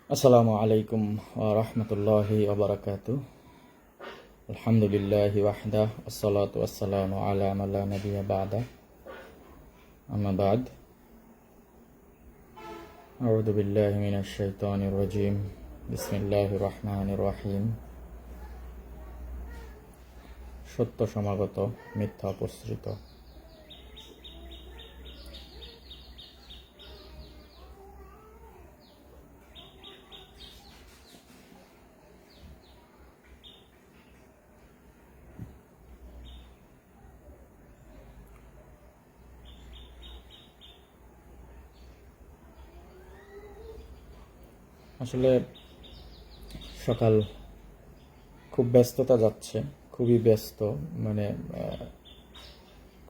আসসালামু আলাইকুম ওয়া রাহমাতুল্লাহি ওয়া বারাকাতুহু। আলহামদুলিল্লাহি ওয়াহদা ওয়াসসালাতু ওয়াসসালামু আলা মান লা নাবিয়্যা বা'দা। আম্মা বা'দ। আউযু বিল্লাহি মিনাশ শাইতানির রাজীম। বিসমিল্লাহির রহমানির রহিম। সত্য সমাগত, মিথ্যা অপসৃত। আসলে সকাল খুব ব্যস্ততা যাচ্ছে, খুবই ব্যস্ত। মানে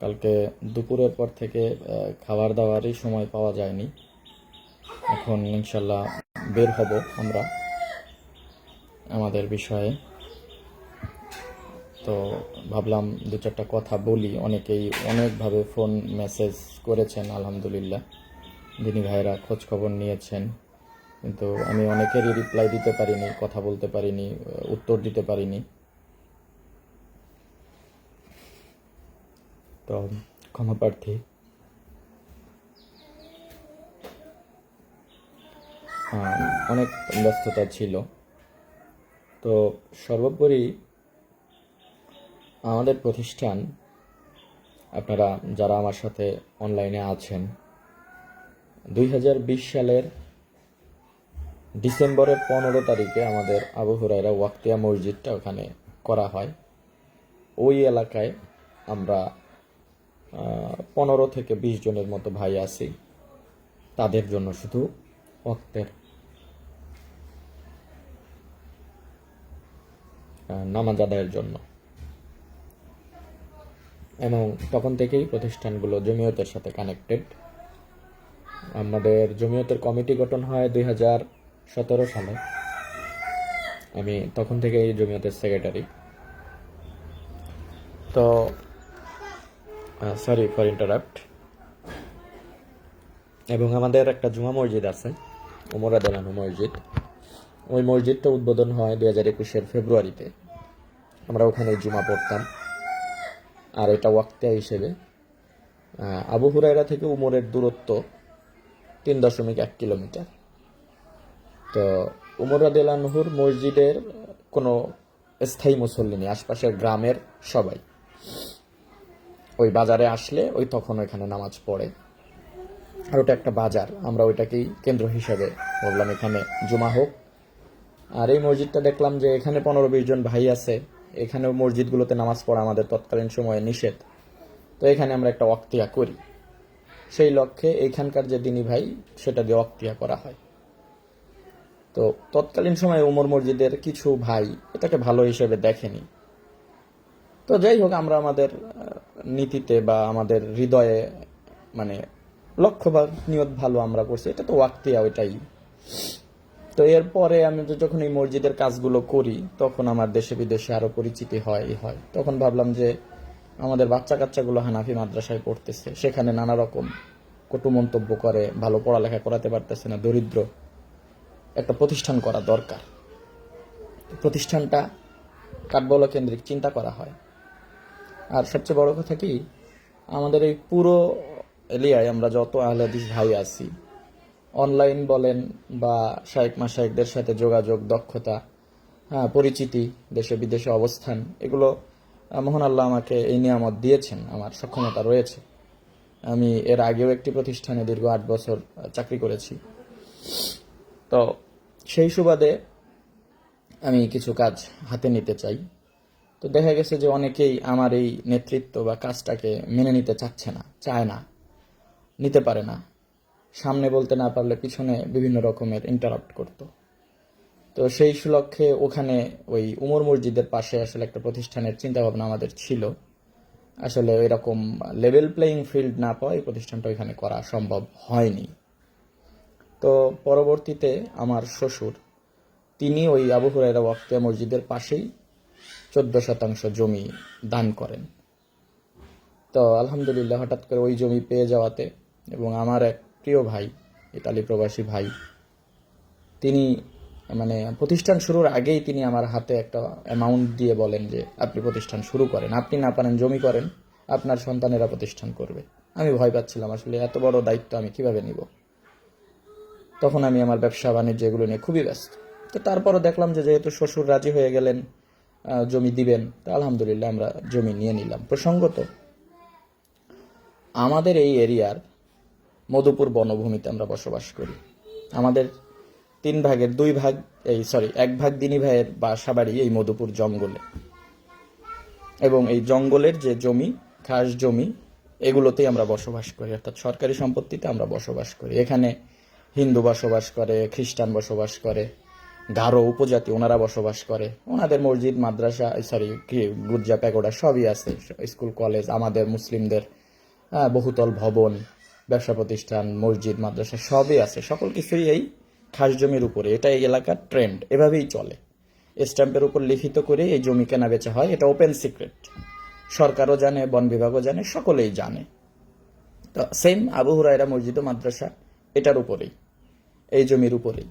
কালকে দুপুরের পর থেকে খাবার দাবারই সময় পাওয়া যায়নি। এখন ইনশাল্লাহ বের হব আমরা আমাদের বিষয়ে। তো ভাবলাম দু চারটা কথা বলি। অনেকেই অনেকভাবে ফোন মেসেজ করেছেন, আলহামদুলিল্লাহ। দিনী ভাইরা খোঁজ খবর নিয়েছেন, কিন্তু আমি অনেকেরই রিপ্লাই দিতে পারিনি, কথা বলতে পারিনি, উত্তর দিতে পারিনি। তো ক্ষমা প্রার্থী। অনেক ব্যস্ততা ছিল। তো সর্বোপরি আমাদের প্রতিষ্ঠান, আপনারা যারা আমার সাথে অনলাইনে আছেন, 2020 সালের ডিসেম্বরের 15 তারিখে আমাদের আবু হুরায়রা ওয়াক্তিয়া মসজিদটা ওখানে করা হয়। ওই এলাকায় আমরা 15 থেকে 20 জনের মতো ভাই আছি। তাদের জন্য শুধু ওয়াক্তের নামাজ আদায়ের জন্য। এবং তখন থেকেই প্রতিষ্ঠানগুলো জমিয়তের সাথে কানেক্টেড। আমাদের জমিয়তের কমিটি গঠন হয় 2017 সালে। আমি তখন থেকেই জমিয়তের সেক্রেটারি। তো সরি ফর ইন্টারাপ্ট। এবং আমাদের একটা জুমা মসজিদ আছে, উমর রাদিয়াল্লাহু আনহু মসজিদ। ওই মসজিদটা উদ্বোধন হয় 2021 ফেব্রুয়ারিতে। আমরা ওখানে জুমা পড়তাম। আর এটা ওয়াক্তিয়া হিসেবে আবু হুরায়রা থেকে উমরের দূরত্ব 3.1 কিলোমিটার। তো উমর রাদিয়াল্লাহু আনহুর মসজিদের কোনো স্থায়ী মুসল্লি নেই, আশপাশের গ্রামের সবাই ওই বাজারে আসলে তখন ওইখানে নামাজ পড়ে। আর ওটা একটা বাজার, আমরা ওইটাকেই কেন্দ্র হিসাবে বললাম এখানে জুমা হোক। আর এই মসজিদটা দেখলাম যে এখানে 15-20 জন ভাই আছে। এখানেও মসজিদগুলোতে নামাজ পড়া আমাদের তৎকালীন সময়ে নিষেধ। তো এখানে আমরা একটা ওয়াক্তিয়া করি। সেই লক্ষ্যে এইখানকার যে দিনী ভাই, সেটা দিয়ে ওয়াক্তিয়া করা হয়। তো তৎকালীন সময়ে উমর মসজিদের কিছু ভাই এটাকে ভালো হিসেবে দেখেনি। তো যাই হোক, আমরা আমাদের নীতিতে বা আমাদের হৃদয়ে, মানে লক্ষ্য বা নিয়ত ভালো আমরা করছি, এটা তো ওয়াক্তিয়া, ওইটাই। তো এরপরে আমি যখন এই মসজিদের কাজগুলো করি, তখন আমার দেশে বিদেশে আরো পরিচিতি হয়। তখন ভাবলাম যে আমাদের বাচ্চা কাচ্চাগুলো হানাফি মাদ্রাসায় পড়তেছে, সেখানে নানা রকম কটু মন্তব্য করে, ভালো পড়ালেখা করাতে পারতেছে না, দরিদ্র। একটা প্রতিষ্ঠান করা দরকার। প্রতিষ্ঠানটা কাঠবলা কেন্দ্রিক চিন্তা করা হয়। আর সবচেয়ে বড় কথা কি, আমাদের এই পুরো এরিয়ায় আমরা যত আহলে হাদিস ভাই আছি, অনলাইন বলেন বা শাইখ মাশাইখদের সাথে যোগাযোগ, দক্ষতা, পরিচিতি, দেশে বিদেশে অবস্থান, এগুলো মহান আল্লাহ আমাকে এই নিয়ামত দিয়েছেন, আমার সক্ষমতা রয়েছে। আমি এর আগেও একটি প্রতিষ্ঠানে দীর্ঘ 8 বছর চাকরি করেছি। তো সেই সুবাদে আমি কিছু কাজ হাতে নিতে চাই। তো দেখা গেছে যে অনেকেই আমার এই নেতৃত্ব বা কাজটাকে মেনে নিতে চায় না, নিতে পারে না। সামনে বলতে না পারলে পিছনে বিভিন্ন রকমের ইন্টারাপ্ট করতো। তো সেই সুলক্ষে ওখানে ওই উমর মসজিদের পাশে আসলে একটা প্রতিষ্ঠানের চিন্তা ভাবনা আমাদের ছিল। আসলে এরকম লেভেল প্লেয়িং ফিল্ড না পাওয়া এই প্রতিষ্ঠানটা ওইখানে করা সম্ভব হয়নি। তো পরবর্তীতে আমার শ্বশুর, তিনি ওই আবু হুরায়রা ওয়াক্তিয়া মসজিদের পাশেই 14% জমি দান করেন। তো আলহামদুলিল্লাহ, হঠাৎ করে ওই জমি পেয়ে যাওয়াতে, এবং আমার এক প্রিয় ভাই, ইতালি প্রবাসী ভাই, তিনি মানে প্রতিষ্ঠান শুরুর আগেই তিনি আমার হাতে একটা অ্যামাউন্ট দিয়ে বলেন যে আপনি প্রতিষ্ঠান শুরু করেন, আপনি না পারেন জমি করেন, আপনার সন্তানেরা প্রতিষ্ঠান করবে। আমি ভয় পাচ্ছিলাম, আসলে এত বড় দায়িত্ব আমি কিভাবে নিব। তখন আমি আমার ব্যবসা বাণিজ্য এগুলো নিয়ে খুবই ব্যস্ত। তো তারপরও দেখলাম যে যেহেতু শ্বশুর রাজি হয়ে গেলেন জমি দিবেন, তো আলহামদুলিল্লাহ আমরা জমি নিয়ে নিলাম। প্রসঙ্গত, আমাদের এই এরিয়ার মধুপুর বনভূমিতে আমরা বসবাস করি। আমাদের 3 ভাগের 2 ভাগ, এক ভাগ দিনী ভাইয়ের বাসা বাড়ি এই মধুপুর জঙ্গলে, এবং এই জঙ্গলের যে জমি, খাস জমি, এগুলোতেই আমরা বসবাস করি, অর্থাৎ সরকারি সম্পত্তিতে আমরা বসবাস করি। এখানে হিন্দু বসবাস করে, খ্রিস্টান বসবাস করে, গারো উপজাতি ওনারা বসবাস করে। ওনাদের মসজিদ, মাদ্রাসা, গির্জা, প্যাগোডা সবই আছে, স্কুল কলেজ। আমাদের মুসলিমদের বহুতল ভবন, ব্যবসা প্রতিষ্ঠান, মসজিদ, মাদ্রাসা সবই আছে। সকল কিছুই এই খাস জমির উপরে। এটা এই এলাকার ট্রেন্ড, এভাবেই চলে। স্ট্যাম্পের উপর লিখিত করে এই জমি কেনা বেচা হয়। এটা ওপেন সিক্রেট, সরকারও জানে, বন বিভাগও জানে, সকলেই জানে। তো সেম আবু হুরায়রা মসজিদ ও মাদ্রাসা এটার উপরেই, এই জমির উপরেই।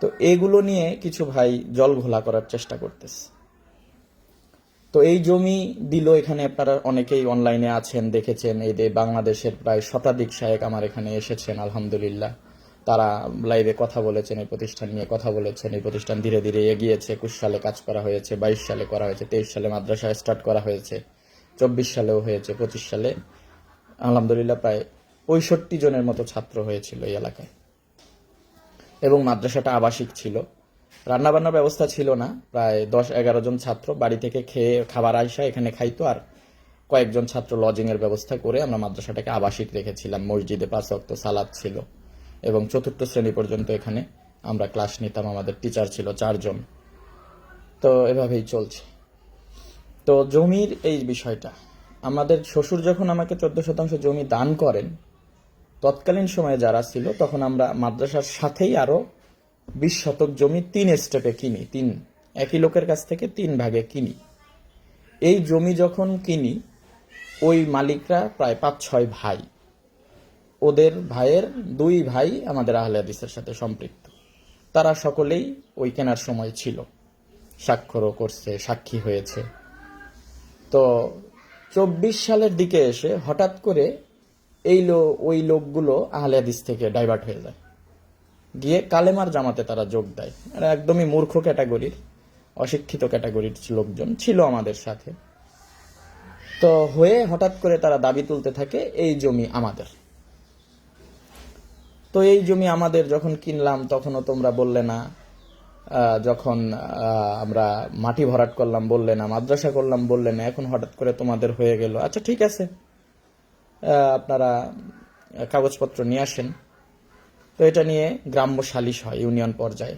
তো এগুলো নিয়ে কিছু ভাই জল ঘোলা করার চেষ্টা করতেছে। তো এই জমি দিল এখানে, আপনারা অনেকেই অনলাইনে আছেন, দেখেছেন। এই যে বাংলাদেশের প্রায় শতাধিক শায়েক আমার এখানে এসেছেন, আলহামদুলিল্লাহ। তারা লাইভে কথা বলেছেন, এই প্রতিষ্ঠান নিয়ে কথা বলেছেন। এই প্রতিষ্ঠান ধীরে ধীরে এগিয়েছে। 21 সালে কাজ করা হয়েছে, 22 সালে করা হয়েছে, 23 সালে মাদ্রাসা স্টার্ট করা হয়েছে, 24 সালেও হয়েছে, 25 সালে আলহামদুলিল্লাহ প্রায় 65 জনের মতো ছাত্র হয়েছিল এই এলাকায়। এবং মাদ্রাসাটা আবাসিক ছিল, রান্নাবান্নার ব্যবস্থা ছিল না। প্রায় 10-11 জন ছাত্র বাড়ি থেকে খাবার আইসা এখানে খাইতো, আর কয়েকজন ছাত্র লজিং এর ব্যবস্থা করে আমরা মাদ্রাসাটাকে আবাসিক রেখেছিলাম। মসজিদে 5 ওয়াক্ত সালাত ছিল, এবং 4র্থ শ্রেণী পর্যন্ত এখানে আমরা ক্লাস নিতাম। আমাদের টিচার ছিল 4 জন। তো এভাবেই চলছে। তো জমির এই বিষয়টা, আমাদের শ্বশুর যখন আমাকে 14% জমি দান করেন, তৎকালীন সময়ে যারা ছিল, তখন আমরা মাদ্রাসার সাথেই আরো 20 শতক জমি 3 স্টেপে কিনি। একই লোকের কাছ থেকে 3 ভাগে কিনি। এই জমি যখন কিনি, ওই মালিকরা প্রায় 5-6 ভাই। ওদের ভাইয়ের 2 ভাই আমাদের আহলে হাদিসের সাথে সম্পৃক্ত। তারা সকলেই ওই কেনার সময় ছিল, স্বাক্ষরও করছে, সাক্ষী হয়েছে। তো 24 সালের দিকে এসে হঠাৎ করে ওই লোকগুলো আহলে হাদিস থেকে ডাইভার্ট হয়ে যায়, গিয়ে কালেমার জামাতে তারা যোগ দেয়। এরা একদমই মূর্খ ক্যাটাগরির, অশিক্ষিত ক্যাটাগরির লোকজন ছিল আমাদের সাথে। তো হয়ে হঠাৎ করে তারা দাবি তুলতে থাকে এই জমি আমাদের। তো এই জমি আমাদের যখন কিনলাম, তখনও তোমরা বললে না। যখন আমরা মাটি ভরাট করলাম বললে না, মাদ্রাসা করলাম বললে না, এখন হঠাৎ করে তোমাদের হয়ে গেল। আচ্ছা ঠিক আছে, আপনারা কাগজপত্র নিয়ে আসেন। তো এটা নিয়ে গ্রাম্য সালিশ হয় ইউনিয়ন পর্যায়ে,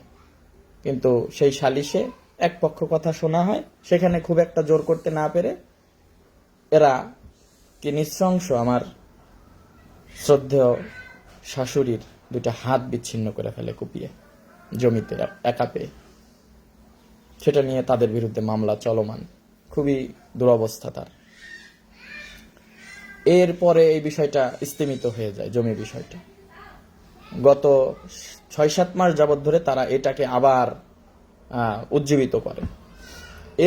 কিন্তু সেই সালিশে এক পক্ষ কথা শোনা হয়। সেখানে খুব একটা জোর করতে না পেরে এরা কি নৃশংস আমার শ্রদ্ধেয় শাশুড়ির 2টা হাত বিচ্ছিন্ন করে ফেলে কুপিয়ে, জমিতে একা পেয়ে। সেটা নিয়ে তাদের বিরুদ্ধে মামলা চলমান, খুবই দুরবস্থা তার। এরপরে এই বিষয়টা স্তিমিত হয়ে যায়, জমি বিষয়টা। গত 6-7 মাস যাবৎ ধরে তারা এটাকে আবার উজ্জীবিত করে।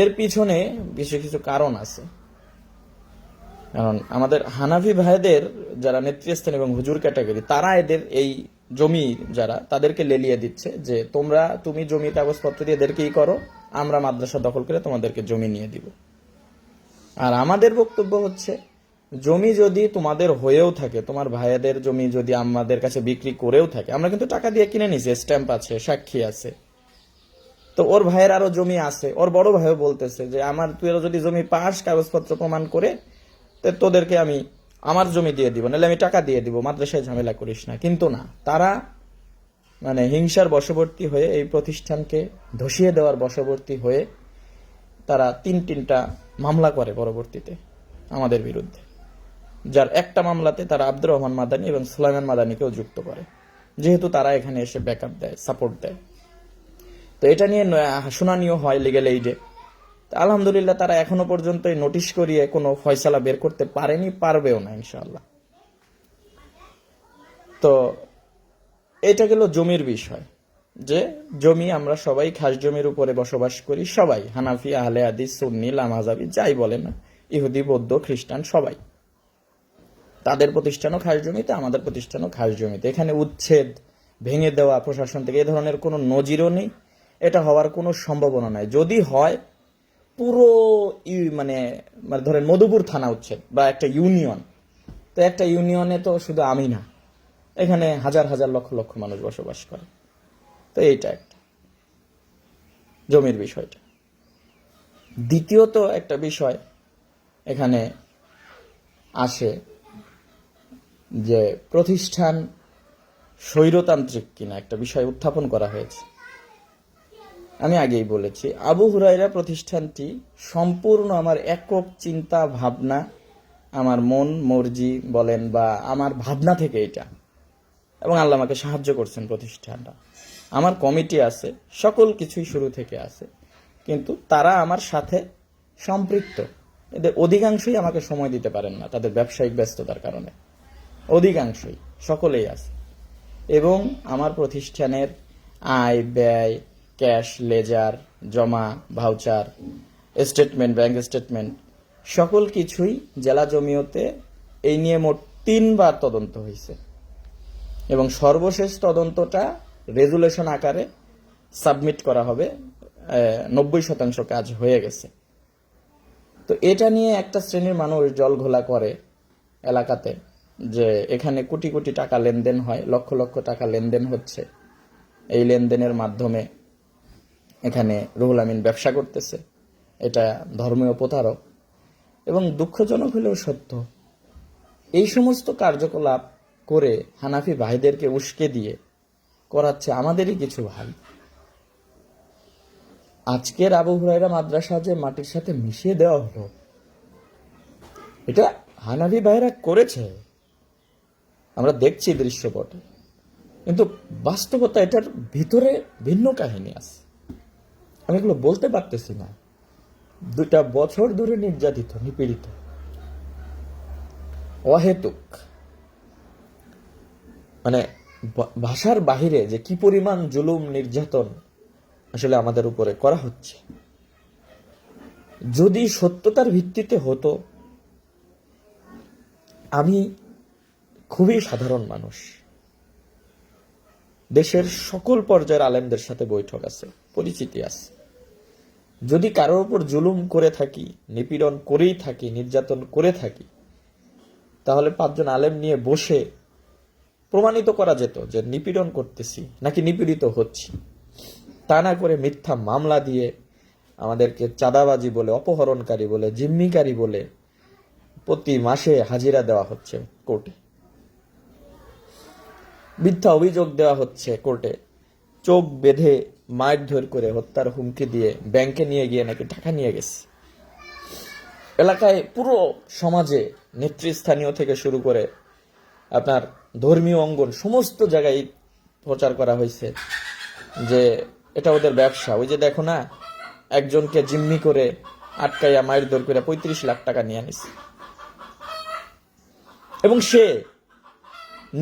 এর পিছনে কিছু কিছু কারণ আছে। কারণ আমাদের হানাফি ভাইদের যারা নেতৃস্থান এবং হুজুর ক্যাটাগরি, তারা এদের এই জমি যারা, তাদেরকে লেলিয়ে দিচ্ছে যে তুমি জমি কাগজপত্র দিয়ে এদেরকেই করো, আমরা মাদ্রাসা দখল করে তোমাদেরকে জমি নিয়ে দিব। আর আমাদের বক্তব্য হচ্ছে, জমি যদি তোমাদের হয়েও থাকে, তোমার ভাইদের জমি যদি আমাদের কাছে বিক্রি করেও থাকে, আমরা কিন্তু টাকা দিয়ে কিনে নিছি, স্ট্যাম্প আছে, সাক্ষী আছে। তো ওর ভাইয়ের আরো জমি আছে, ওর বড় ভাইও বলতেছে যে তুই যদি জমি পাস কাগজপত্র প্রমাণ করে, তোদেরকে আমি আমার জমি দিয়ে দিব, নাহলে আমি টাকা দিয়ে দিব, মাদ্রাসায় ঝামেলা করিস না। কিন্তু না, তারা মানে হিংসার বশবর্তী হয়ে, এই প্রতিষ্ঠানকে ধসিয়ে দেওয়ার বশবর্তী হয়ে তারা 3টা মামলা করে পরবর্তীতে আমাদের বিরুদ্ধে, যার একটা মামলাতে তারা আব্দুর রহমান মাদানী এবং সুলাইমান মাদানীকেও যুক্ত করে, যেহেতু তারা এখানে এসে ব্যাকআপ দেয়, সাপোর্ট দেয়। তো এটা নিয়ে শুনানিও হয় লিগ্যাল এইডে। আলহামদুলিল্লাহ তারা এখনো পর্যন্ত নোটিশ করিয়ে কোনো ফয়সালা বের করতে পারেনি, পারবেও না ইনশাআল্লাহ। তো এটা গেল জমির বিষয়। যে জমি আমরা সবাই খাস জমির উপরে বসবাস করি, সবাই, হানাফি, আহলে হাদিস, সুন্নি, লামাজাবি, যাই বলে না, ইহুদি, বৌদ্ধ, খ্রিস্টান, সবাই, তাদের প্রতিষ্ঠানও খাস জমিতে, আমাদের প্রতিষ্ঠানও খাস জমিতে। এখানে উচ্ছেদ, ভেঙে দেওয়া প্রশাসন থেকে এ ধরনের কোনো নজিরও নেই, এটা হওয়ার কোনো সম্ভাবনা নাই। যদি হয় পুরো মানে মানে ধরেন মধুপুর থানা উচ্ছেদ বা একটা ইউনিয়ন, তো একটা ইউনিয়নে তো শুধু আমি না, এখানে হাজার হাজার লক্ষ লক্ষ মানুষ বসবাস করে। তো এইটা একটা জমির বিষয়টা। দ্বিতীয়ত একটা বিষয় এখানে আসে যে প্রতিষ্ঠান স্বৈরতান্ত্রিক কিনা, একটা বিষয় উত্থাপন করা হয়েছে। আমি আগেই বলেছি, আবু হুরায়রা প্রতিষ্ঠানটি সম্পূর্ণ আমার একক চিন্তা ভাবনা, আমার মন মর্জি বলেন বা আমার ভাবনা থেকে এটা, এবং আল্লাহ আমাকে সাহায্য করছেন প্রতিষ্ঠানটা। আমার কমিটি আছে, সকল কিছুই শুরু থেকে আছে, কিন্তু তারা আমার সাথে সম্পৃক্ত। এদের অধিকাংশই আমাকে সময় দিতে পারেন না তাদের ব্যবসায়িক ব্যস্ততার কারণে, অধিকাংশই, সকলেই আছে। এবং আমার প্রতিষ্ঠানের আয় ব্যয়, ক্যাশ লেজার, জমা, ভাউচার, স্টেটমেন্ট, ব্যাংক স্টেটমেন্ট, সকল কিছুই জেলা জমিয়তে এই নিয়ে মোট 3 বার তদন্ত হয়েছে, এবং সর্বশেষ তদন্তটা রেজুলেশন আকারে সাবমিট করা হবে। 90% কাজ হয়ে গেছে। তো এটা নিয়ে একটা শ্রেণীর মানুষ জল ঘোলা করে এলাকাতে, যে এখানে কোটি কোটি টাকা লেনদেন হয়, লক্ষ লক্ষ টাকা লেনদেন হচ্ছে, এই লেনদেনের মাধ্যমে এখানে রুহুল আমিন ব্যবসা করতেছে, এটা ধর্মীয় প্রতারক। এবং দুঃখজনক হলেও সত্য, এই সমস্ত কার্যকলাপ করে হানাফি ভাইদেরকে উস্কে দিয়ে করাচ্ছে আমাদেরই কিছু ভাই। আজকের আবু হুরায়রা মাদ্রাসা যে মাটির সাথে মিশিয়ে দেওয়া হলো, এটা হানাফি ভাইরা করেছে, আমরা দেখছি দৃশ্যপটে, কিন্তু বাস্তবতা এটার ভিতরে ভিন্ন কাহিনী আছে। আমি এগুলো বলতে পারতেছি না। 2 বছর ধরে নির্যাতিত, নিপীড়িত, অহেতুক, মানে ভাষার বাহিরে যে কি পরিমাণ জুলুম নির্যাতন আসলে আমাদের উপরে করা হচ্ছে। যদি সত্যতার ভিত্তিতে হতো, আমি খুবই সাধারণ মানুষ, দেশের সকল পর্যায়ের আলেমদের সাথে বৈঠক আছে, পরিচিতি আছে। যদি কারোর উপর জুলুম করে থাকি, নিপীড়ন করেই থাকি, নির্যাতন করে থাকি, তাহলে 5 জন আলেম নিয়ে বসে প্রমাণিত করা যেত যে নিপীড়ন করতেছি নাকি নিপীড়িত হচ্ছি। তা না করে মিথ্যা মামলা দিয়ে আমাদেরকে চাঁদাবাজি বলে, অপহরণকারী বলে, জিম্মিকারী বলে প্রতি মাসে হাজিরা দেওয়া হচ্ছে কোর্টে, মিথ্যা অভিযোগ দেওয়া হচ্ছে কোর্টে, চোখ বেঁধে মারধর করে হত্যার হুমকি দিয়ে ব্যাংকে নিয়ে গিয়ে নাকি টাকা নিয়ে গেছে। এলাকায় পুরো সমাজে নেতৃস্থানীয় থেকে শুরু করে আপনার ধর্মীয় অঙ্গন সমস্ত জায়গায় প্রচার করা হয়েছে যে এটা ওদের ব্যবসা। ওই যে দেখো না, একজনকে জিম্মি করে আটকাইয়া মারধর করে 35 লাখ টাকা নিয়ে আনিস, এবং সে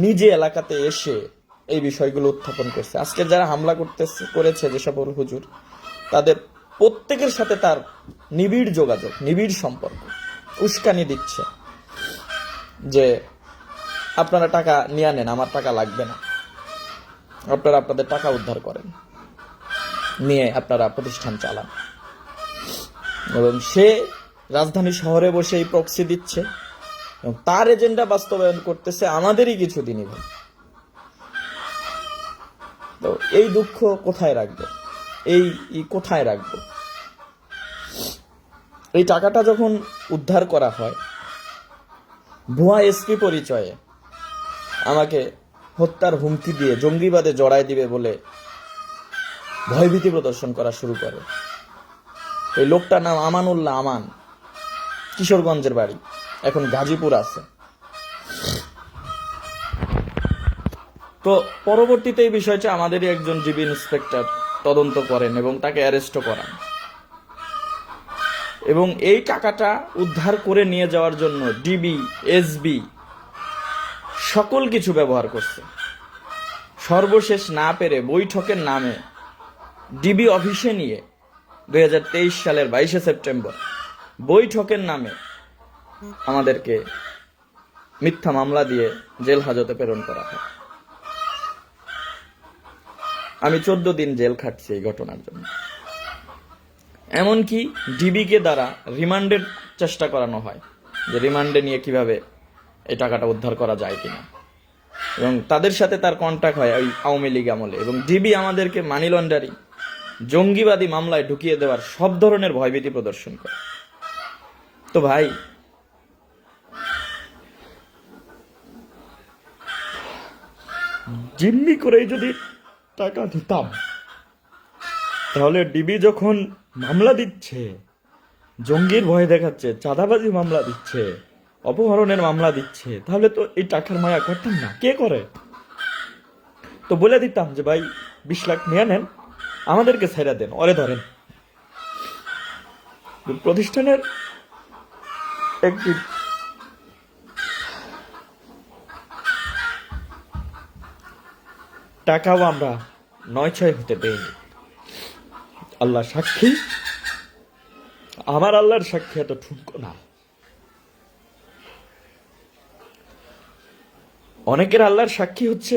নিজে এলাকাতে এসে এই বিষয়গুলো উত্থাপন করছে। আজকে যারা হামলা করেছে যে সকল হুজুর, তাদের প্রত্যেকের সাথে তার নিবিড় যোগাযোগ, নিবিড় সম্পর্ক। উস্কানি দিচ্ছে যে আপনারা টাকা নিয়ে নেন, আমার টাকা লাগবে না, আপনারা আপনাদের টাকা উদ্ধার করেন, নিয়ে আপনারা প্রতিষ্ঠান চালান। এবং সে রাজধানী শহরে বসে এই প্রক্সি দিচ্ছে এবং তার এজেন্ডা বাস্তবায়ন করতেছে আমাদেরই কিছু দিনই ভাই। তো এই দুঃখ কোথায় রাখবো, এই কোথায় রাখবো? এই টাকাটা যখন উদ্ধার করা হয়, ভুয়া এসপি পরিচয়ে আমাকে হত্যার হুমকি দিয়ে জঙ্গিবাদে জড়ায় দিবে বলে ভয়ভীতি প্রদর্শন করা শুরু করে। এই লোকটার নাম আমানুল্লাহ আমান, কিশোরগঞ্জের বাড়ি, এখন গাজীপুর আছে। তো পরবর্তীতে এই বিষয়টা আমাদেরই একজন জিবি ইন্সপেক্টর তদন্ত করেন এবং তাকে অ্যারেস্টও করান, এবং এই টাকাটা উদ্ধার করে নিয়ে যাওয়ার জন্য ডিবি, এসবি সকল কিছু ব্যবহার করছে, সর্বশেষ না পেরে বৈঠকের নামে ডিবি অফিসে নিয়ে 2023 সালের 22শে সেপ্টেম্বর বৈঠকের নামে আমাদেরকে মিথ্যা মামলা দিয়ে জেল হাজতে প্রেরণ করা হয়। আমি 14 দিন জেল খাটছি এই ঘটনার জন্য। এমনকি ডিবিকে দ্বারা রিমান্ডের চেষ্টা করানো হয়, যে রিমান্ডে নিয়ে কিভাবে এই টাকাটা উদ্ধার করা যায় কিনা, এবং তাদের সাথে তার কন্ট্যাক্ট হয় ওই আওয়ামী লীগ আমলে। এবং ডিবি আমাদেরকে মানি লন্ডারিং, জঙ্গিবাদী মামলায় ঢুকিয়ে দেওয়ার সব ধরনের ভয়ভীতি প্রদর্শন করে। তো ভাই, জিম্মি করেই যদি টাকা দিতাম, তাহলে ডিবি যখন মামলা দিচ্ছে, জঙ্গির ভয় দেখাচ্ছে, চাঁদাবাজি মামলা দিচ্ছে, অপহরণের মামলা দিচ্ছে, তাহলে তো এই টাকার মায়া করতাম না। কে করে? তো বলে দিতাম যে ভাই 20 লাখ নিয়ে নেন, আমাদেরকে ছেড়ে দেন, ওরে ধরেন। প্রতিষ্ঠানের একটি টাকাও আমরা 9-6 হতে দেইনি। আল্লাহ সাক্ষী, আমার আল্লাহর সাক্ষী এত ঠুনকো না। অনেকের আল্লাহর সাক্ষী হচ্ছে,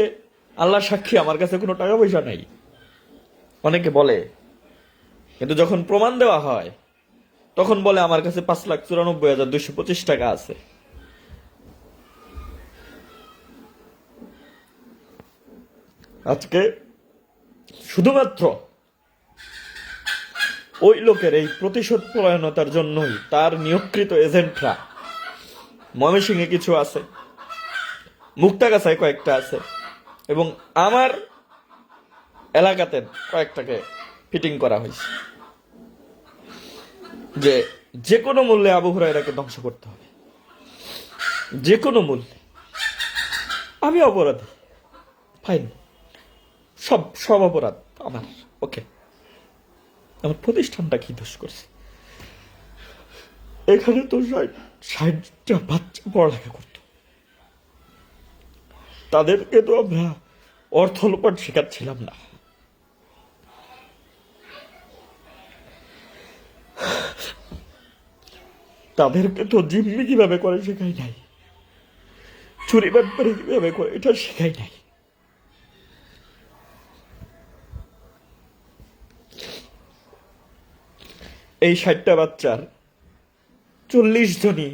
আল্লাহর সাক্ষী আমার কাছে কোনো টাকা পয়সা নাই, অনেকে বলে। কিন্তু যখন প্রমাণ দেওয়া হয় তখন বলে আমার কাছে 5,94,225 টাকা আছে। আজকে শুধুমাত্র ওই লোকের এই প্রতিশোধ পরায়ণতার জন্যই তার নিয়োগকৃত এজেন্টরা, ময়মনসিংহে কিছু আছে, মুক্তাগাছায় কয়েকটা আছে, এবং আমার এলাকাতে কয়েকটাকে ফিটিং করা হয়েছে যে যে কোনো মূল্যে আবু হুরায়রাকে ধ্বংস করতে হবে, যে কোনো মূল্যে। আমি অপরাধী, ফাইন, সব অপরাধ আমার, ওকে। আমার প্রতিষ্ঠানটা কি দোষ করছে? এখানে তো 60টা বাচ্চা পড়ালেখা করত, তাদেরকে তো আমরা অর্থ লোপাট শেখাচ্ছিলাম না। তাদেরকে তো জিম্মি কিভাবে করে শেখাই নাই, চুরি বাটপারি কিভাবে করে এটা শেখাই নাই। এই 60টা বাচ্চার 40 জনই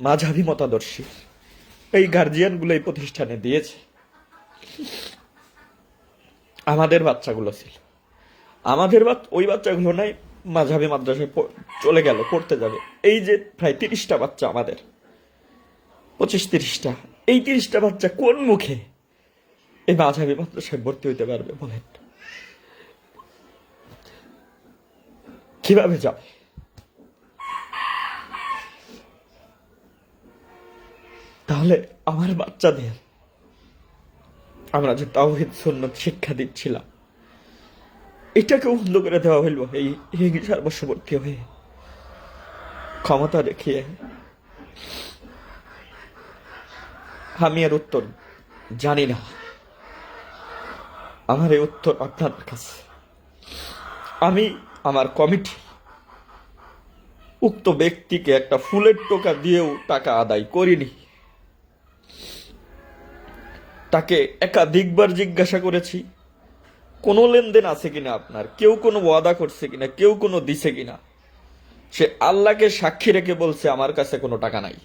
মাঝাবি মতাদর্শী। এই গার্জিয়ানগুলো এই প্রতিষ্ঠানে দিয়েছে। আমাদের বাচ্চাগুলো ছিল, আমাদের ওই বাচ্চাগুলো নাই, মাঝাবি মাদ্রাসায় চলে গেল, পড়তে যাবে। এই যে প্রায় 30টা বাচ্চা আমাদের, 25-30টা, এই 30টা বাচ্চা কোন মুখে এই মাঝাবি মাদ্রাসায় ভর্তি হইতে পারবে বলেন? কিভাবে যাবে? তাহলে আমার বাচ্চাদের আমরা যে তাওহীদ সুন্নাত শিক্ষা দিচ্ছিলাম, এটাকে বন্ধ করে দেওয়া হইল এই হিংসার বশবর্তী হয়ে, ক্ষমতা দেখিয়ে। আমি এর উত্তর জানি না, আমার এই উত্তর আপনাদের কাছে। আমি আমার কমিটি উক্ত ব্যক্তিকে একটা ফুলের টোকা দিয়েও টাকা আদায় করিনি। তাকে একাধিকবার জিজ্ঞাসা করেছি কোনো লেনদেন আছে কিনা, আপনার কেউ কোনো ওয়াদা করছে কিনা, কেউ কোনো দিছে কিনা। সে আল্লাহকে সাক্ষী রেখে বলছে আমার কাছে কোনো টাকা নাই।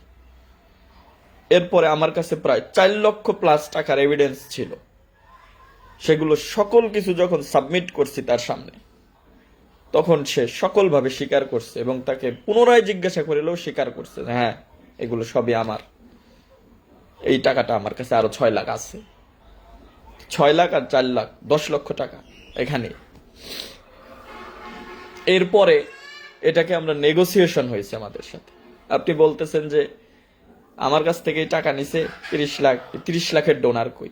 এরপরে আমার কাছে প্রায় 4 লক্ষ প্লাস টাকার এভিডেন্স ছিল। সেগুলো সকল কিছু যখন সাবমিট করছি তার সামনে, তখন সে সকলভাবে স্বীকার করছে, এবং তাকে পুনরায় জিজ্ঞাসা করিলেও স্বীকার করছে, হ্যাঁ এগুলো সবই আমার। এই টাকাটা আমার কাছে আরো 6 লাখ আছে। 6 লাখ আর 4 লাখ, 10 লক্ষ টাকা এখানে। এরপরে এটাকে আমরা নেগোসিয়েশন হয়েছে আমাদের সাথে। আপনি বলতেছেন যে আমার কাছ থেকে টাকা নিছে 30 লাখ, 30 লাখের ডোনার কই?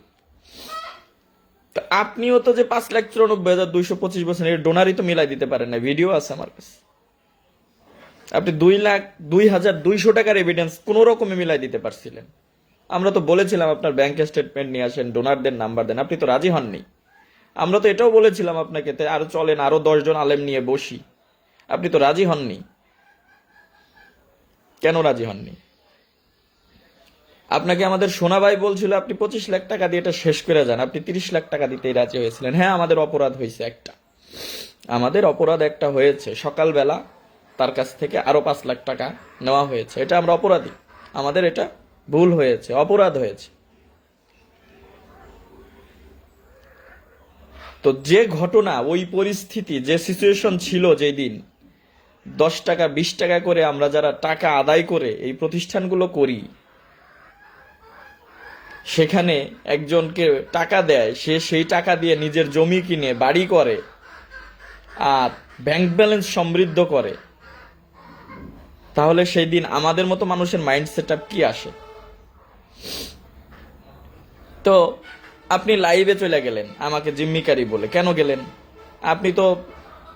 আপনিও তো যে 5,94,225 বছর এর ডোনারই তো মিলাই দিতে পারেন না, ভিডিও আছে আমার কাছে। আপনি 2,02,200 টাকার এভিডেন্স কোন রকমে মিলাই দিতে পারছিলেন, আমরা তো বলেছিলাম আপনার ব্যাংক স্টেটমেন্ট নিয়ে আসেন, ডোনারদের নাম্বার দেন, আপনি তো রাজি হননি। আমরা তো এটাও বলেছিলাম আপনাকে, আরো চলেন আরো 10 জন আলেম নিয়ে বসি, আপনি তো রাজি হননি। কেন রাজি হননি? আপনাকে আমাদের সোনা ভাই বলছিল আপনি 25 লাখ টাকা দিয়ে এটা শেষ করে যান, আপনি 30 লাখ টাকা দিতেই রাজি হয়েছিলেন। হ্যাঁ, আমাদের অপরাধ হয়েছে একটা, আমাদের অপরাধ একটা হয়েছে, সকালবেলা তার কাছ থেকে আরো 5 লাখ টাকা নেওয়া হয়েছে, এটা আমরা অপরাধী, আমাদের এটা ভুল হয়েছে, অপরাধ হয়েছে। তো যে ঘটনা, ওই পরিস্থিতি, যে সিচুয়েশন ছিল যেই দিন, 10 টাকা 20 টাকা করে আমরা যারা টাকা আদায় করে এই প্রতিষ্ঠানগুলো করি, সেখানে একজনকে টাকা দেয়, সে সেই টাকা দিয়ে নিজের জমি কিনে বাড়ি করে আর ব্যাংক ব্যালেন্স সমৃদ্ধ করে, তাহলে সেই দিন আমাদের মতো মানুষের মাইন্ড সেট আপ কি আসে? তো আপনি লাইভে চলে গেলেন আমাকে জিম্মিকারী বলে। কেন গেলেন? আপনি তো